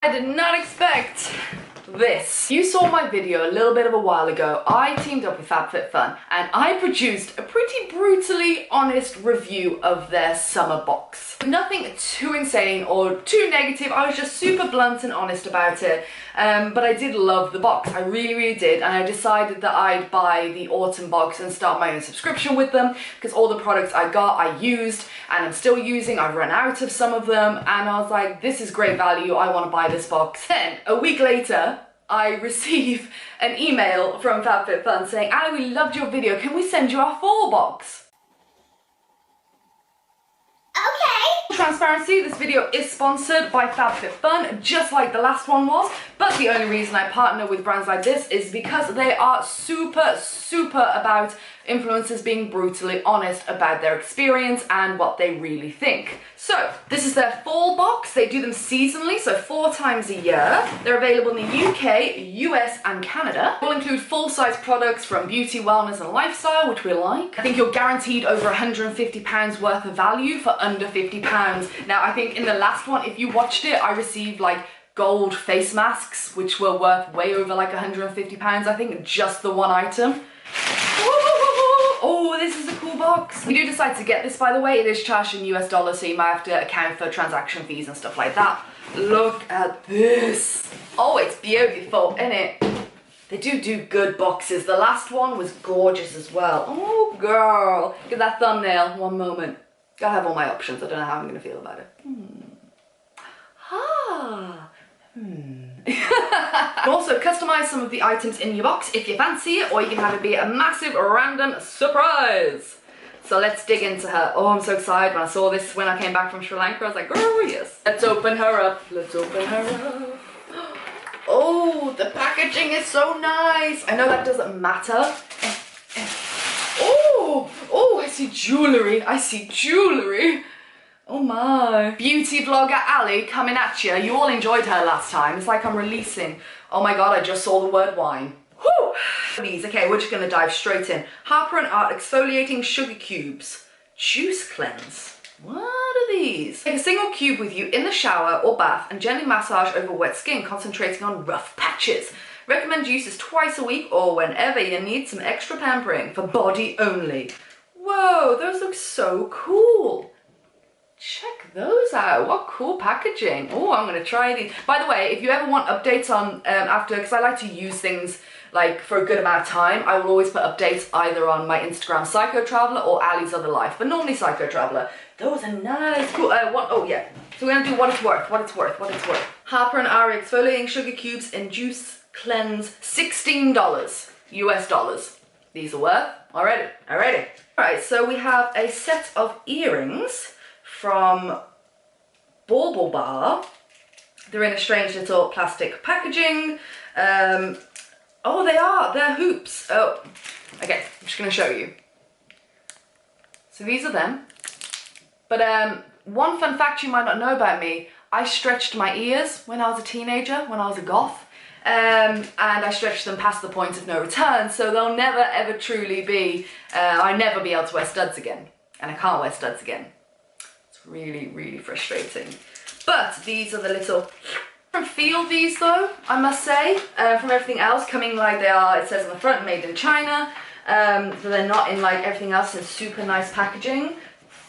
I did not expect this. You saw my video a little bit of a while ago. I teamed up with FabFitFun and I produced a pretty brutally honest review of their summer box. Nothing too insane or too negative. I was just super blunt and honest about it. But I did love the box. I really did, and I decided that I'd buy the autumn box and start my own subscription with them because all the products I got I used and I'm still using. I've run out of some of them and I was like, this is great value, I want to buy this box. Then a week later I receive an email from FabFitFun saying, Ali, we loved your video, can we send you our fall box? Okay. Transparency, this video is sponsored by FabFitFun, just like the last one was, but the only reason I partner with brands like this is because they are super about influencers being brutally honest about their experience and what they really think. So, this is their fall box. They do them seasonally, so 4 times a year. They're available in the UK, US and Canada. Will include full-size products from beauty, wellness and lifestyle, which we like. I think you're guaranteed over £150 worth of value for under £50. Now, I think in the last one, if you watched it, I received like gold face masks, which were worth way over like £150, I think, just the one item. Oh, this is a cool box. We do decide to get this, by the way. It is charged in US dollars, so you might have to account for transaction fees and stuff like that. Look at this. Oh, it's beautiful, isn't it? They do good boxes. The last one was gorgeous as well. Oh, girl. Look at that thumbnail. One moment. Gotta have all my options. I don't know how I'm gonna feel about it. You can also customize some of the items in your box if you fancy it, or you can have it be a massive random surprise. So let's dig into her. Oh, I'm so excited. When I saw this when I came back from Sri Lanka, I was like, oh yes. Let's open her up. Let's open her up. Oh, the packaging is so nice. I know that doesn't matter. Oh, I see jewellery. I see jewellery. Oh my. Beauty vlogger Ali coming at you. You all enjoyed her last time. It's like I'm releasing. Oh my god, I just saw the word wine. Whew. These, okay, we're just gonna dive straight in. Harper & Art Exfoliating Sugar Cubes. Juice Cleanse. What are these? Take a single cube with you in the shower or bath and gently massage over wet skin, concentrating on rough patches. Recommend uses twice a week or whenever you need some extra pampering, for body only. Whoa, those look so cool. Check those out. What cool packaging. Oh, I'm gonna try these. By the way, if you ever want updates on after, because I like to use things like for a good amount of time, I will always put updates either on my Instagram PsychoTraveller or Ali's Other Life, but normally PsychoTraveller. Those are nice. Cool. Oh yeah. So we're gonna do what it's worth. What it's worth. What it's worth. Harper & Ari Exfoliating Sugar Cubes in Juice Cleanse, $16 US dollars. These are worth. Alrighty. Alright, so we have a set of earrings from Bauble Bar. They're in a strange little plastic packaging. Oh, they're hoops. Oh, okay, I'm just gonna show you. So these are them. But one fun fact you might not know about me, I stretched my ears when I was a teenager, when I was a goth. And I stretched them past the point of no return, so they'll never ever truly be, I'll never be able to wear studs again. And I can't wear studs again. Really frustrating. But these are the little different feel, these though, I must say, from everything else, coming like they are, it says on the front, made in China, so they're not in like everything else in super nice packaging.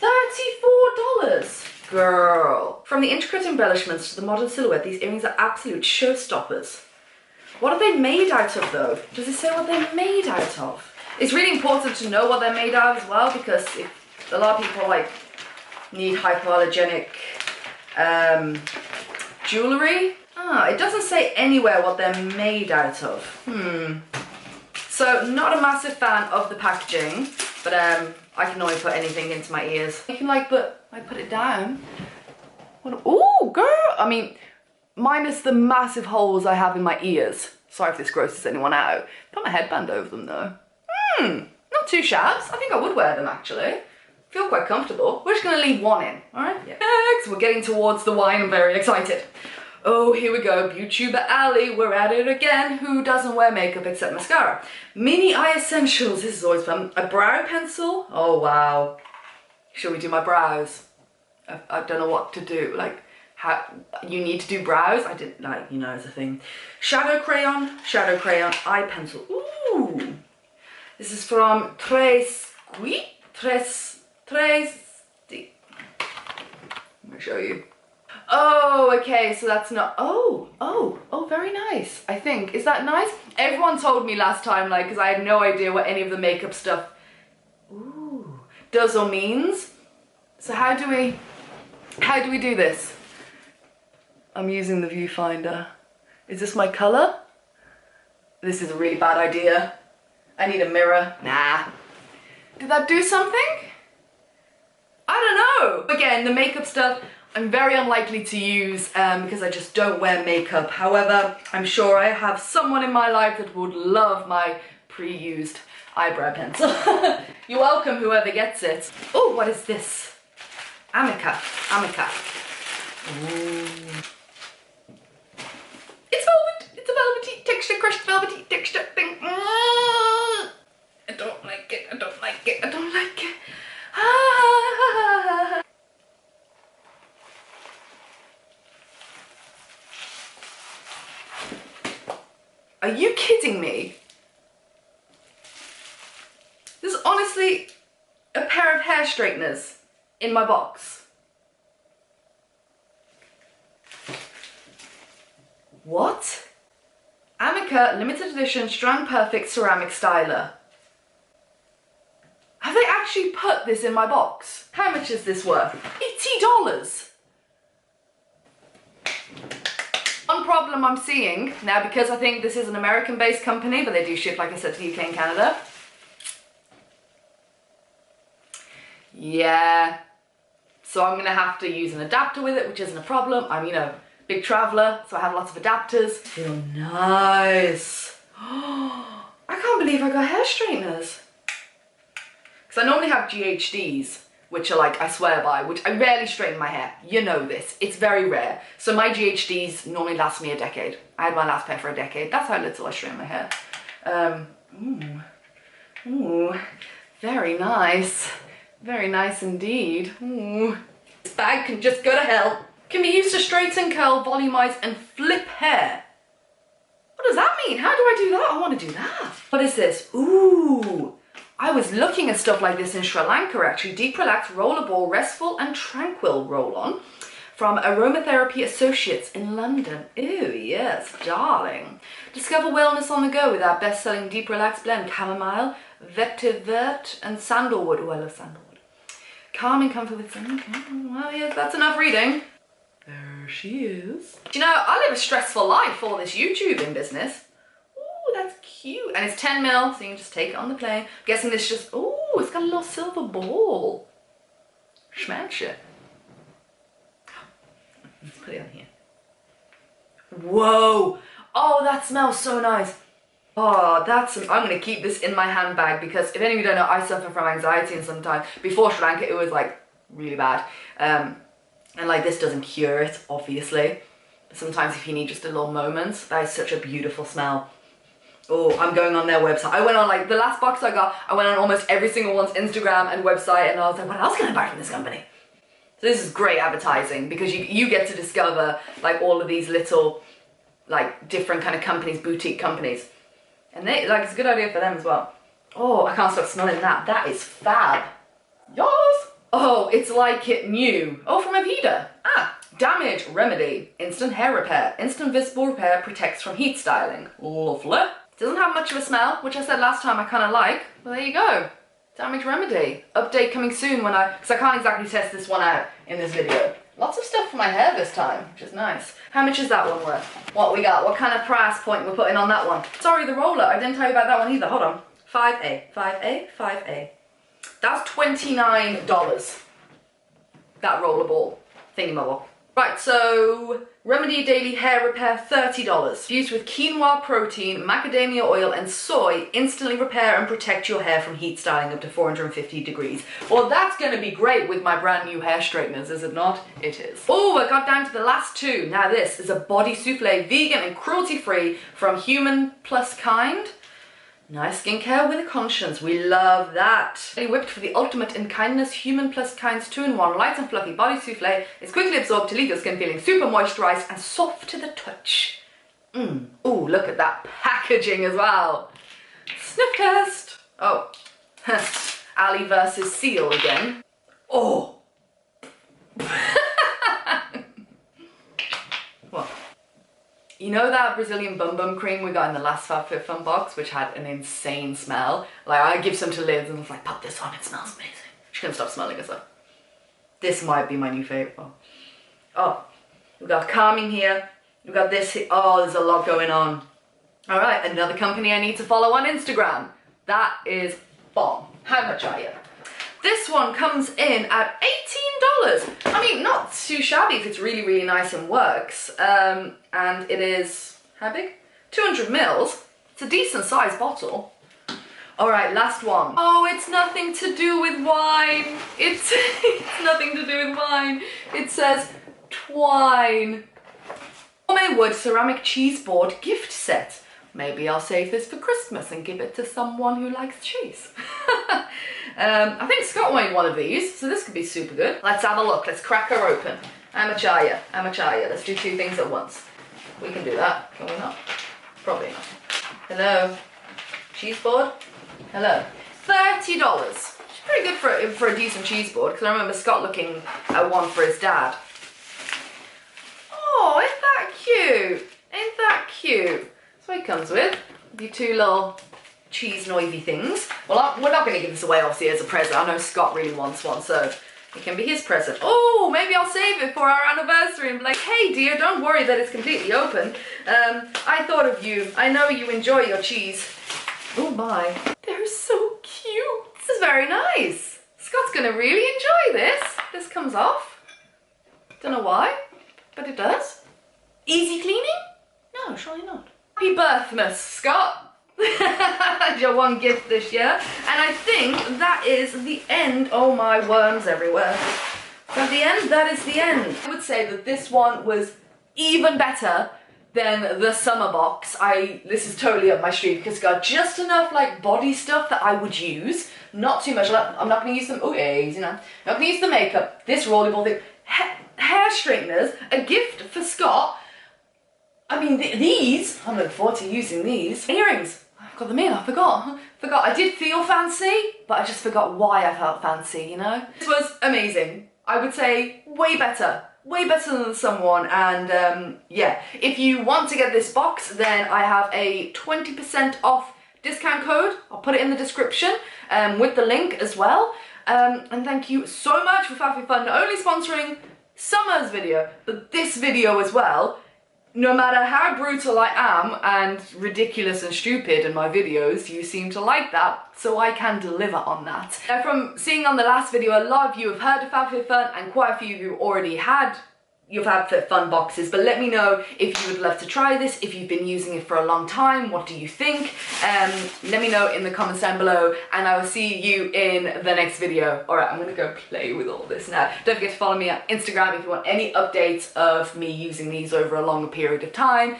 $34, girl. From the intricate embellishments to the modern silhouette, these earrings are absolute showstoppers. What are they made out of though? Does it say what they're made out of? It's really important to know what they're made out of as well, because if a lot of people like need hypoallergenic jewellery. It doesn't say anywhere what they're made out of. So not a massive fan of the packaging, but I can always put anything into my ears. I can like put it down. Oh girl, I mean, minus the massive holes I have in my ears. Sorry if this grosses anyone out. Put my headband over them though. Not too shabs. I think I would wear them actually. Feel quite comfortable. We're just gonna leave one in, all right? Yeah. Next, we're getting towards the wine. I'm very excited. Oh, here we go. YouTuber Ali, we're at it again. Who doesn't wear makeup except mascara? Mini Eye Essentials. This is always fun. A brow pencil. Oh wow. Shall we do my brows? I don't know what to do. Like, You need to do brows. I didn't like, you know, as a thing. Shadow crayon, eye pencil. Ooh. This is from Tres. I'm gonna show you. Oh, okay, so that's not, oh, very nice, I think. Is that nice? Everyone told me last time, like, because I had no idea what any of the makeup stuff, does or means. So how do we do this? I'm using the viewfinder. Is this my color? This is a really bad idea. I need a mirror. Nah. Did that do something? I don't know. Again, the makeup stuff, I'm very unlikely to use because I just don't wear makeup. However, I'm sure I have someone in my life that would love my pre-used eyebrow pencil. You're welcome, whoever gets it. Oh, what is this? Amica. Ooh. It's velvet. It's a velvety texture, crushed velvety texture thing. I don't like it. Ah. Are you kidding me? There's honestly a pair of hair straighteners in my box. What? Amica limited edition Strand Perfect ceramic styler. Have they actually put this in my box? How much is this worth? $80. One problem I'm seeing now, because I think this is an American-based company, but they do ship, like I said, to the UK and Canada. Yeah. So I'm gonna have to use an adapter with it, which isn't a problem. I'm, you know, big traveller, so I have lots of adapters. Feel nice. I can't believe I got hair straighteners. Because I normally have GHDs, which are like, I swear by, which I rarely straighten my hair. You know this, it's very rare. So my GHDs normally last me a decade. I had my last pair for a decade. That's how little I straighten my hair. Ooh, very nice. Very nice indeed. Ooh. This bag can just go to hell. Can be used to straighten, curl, volumize, and flip hair. What does that mean? How do I do that? I want to do that. What is this? Ooh. I was looking at stuff like this in Sri Lanka actually. Deep Relax Rollerball Restful and Tranquil Roll-On from Aromatherapy Associates in London. Ooh, yes, darling. Discover wellness on the go with our best-selling Deep Relax blend, chamomile, vetiver, and sandalwood. Oh, I love sandalwood. Calming comfort with sandalwood. Well, yeah, that's enough reading. There she is. Do you know, I live a stressful life for this YouTubing business. Ooh, that's cute. And it's 10 mil, so you can just take it on the plane. I'm guessing this just, ooh, it's got a little silver ball. Smash it. Let's put it on here. Whoa. Oh, that smells so nice. Oh, I'm gonna keep this in my handbag because if any of you don't know, I suffer from anxiety and sometimes, before Sri Lanka, it was like really bad. And like this doesn't cure it, obviously. Sometimes if you need just a little moment, that is such a beautiful smell. Oh, I'm going on their website. I went on like, the last box I got, I went on almost every single one's Instagram and website and I was like, what else can I buy from this company? So this is great advertising because you get to discover like all of these little, like different kind of companies, boutique companies. And they, like, it's a good idea for them as well. Oh, I can't stop smelling that. That is fab. Yes. Oh, it's like it new. Oh, from Aveda. Ah, Damage Remedy. Instant hair repair. Instant visible repair protects from heat styling. Lovely. Doesn't have much of a smell, which I said last time I kind of like. Well, there you go. Damage Remedy. Update coming soon because I can't exactly test this one out in this video. Lots of stuff for my hair this time, which is nice. How much is that one worth? What we got? What kind of price point we're putting on that one? Sorry, the roller. I didn't tell you about that one either. Hold on. 5A. That's $29. That rollerball thingamabobber. Right, so Remedy Daily Hair Repair, $30. Used with quinoa protein, macadamia oil, and soy, instantly repair and protect your hair from heat styling up to 450 degrees. Well, that's going to be great with my brand new hair straighteners, is it not? It is. Oh, I got down to the last two. Now this is a body souffle, vegan and cruelty-free from Human Plus Kind. Nice skincare with a conscience. We love that. Whipped for the ultimate in kindness, human plus kinds 2-in-1, light and fluffy body souffle. It's quickly absorbed to leave your skin feeling super moisturized and soft to the touch. Ooh, look at that packaging as well. Sniff test. Oh, Ali versus Seal again. Oh. What? You know that Brazilian Bum Bum cream we got in the last FabFitFun box, which had an insane smell? Like, I give some to Liz and I was like, put this on, it smells amazing. She couldn't stop smelling herself. This might be my new favourite one. Oh, we've got calming here. We've got this here. Oh, there's a lot going on. All right, another company I need to follow on Instagram. That is bomb. How much are you? This one comes in at $18. I mean, not too shabby if it's really, really nice and works. And it is, how big? 200 mils. It's a decent sized bottle. All right, last one. Oh, it's nothing to do with wine. It's nothing to do with wine. It says twine. Gourmet wood ceramic cheese board gift set. Maybe I'll save this for Christmas and give it to someone who likes cheese. I think Scott made one of these, so this could be super good. Let's have a look. Let's crack her open. How much are you? How much are you? Let's do two things at once. We can do that, can we not? Probably not. Hello? Cheese board? Hello. $30. It's pretty good for a decent cheese board, because I remember Scott looking at one for his dad. Oh, isn't that cute? Ain't that cute? That's what it comes with. The two little cheese noisy things. Well, we're not going to give this away, obviously, as a present. I know Scott really wants one, so it can be his present. Oh, maybe I'll save it for our anniversary and be like, hey, dear, don't worry that it's completely open. I thought of you. I know you enjoy your cheese. Oh, my. They're so cute. This is very nice. Scott's going to really enjoy this. This comes off. Don't know why, but it does. Easy cleaning? No, surely not. Happy Birthmas, Scott. Your one gift this year. And I think that is the end. Oh my, worms everywhere. At the end, that is the end. I would say that this one was even better than the summer box. This is totally up my street because it's got just enough like body stuff that I would use. Not too much. I'm not going to use them. Oh, you know. Not going to use the makeup. This rollerball thing. Hair straighteners. A gift for Scott. I mean, these, I'm looking forward to using these. Earrings, I've got them in, I forgot. I did feel fancy, but I just forgot why I felt fancy, you know? This was amazing. I would say way better than someone. And yeah, if you want to get this box, then I have a 20% off discount code. I'll put it in the description with the link as well. And thank you so much for FabFitFun, not only sponsoring summer's video, but this video as well. No matter how brutal I am and ridiculous and stupid in my videos, you seem to like that, so I can deliver on that. Now, from seeing on the last video, a lot of you have heard of FabFitFun and quite a few of you already had your FabFitFun boxes, but let me know if you would love to try this, if you've been using it for a long time, what do you think? Let me know in the comments down below, and I will see you in the next video. Alright, I'm gonna go play with all this now. Don't forget to follow me on Instagram if you want any updates of me using these over a longer period of time.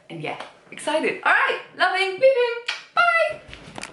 And yeah, excited. Alright, loving, leaving.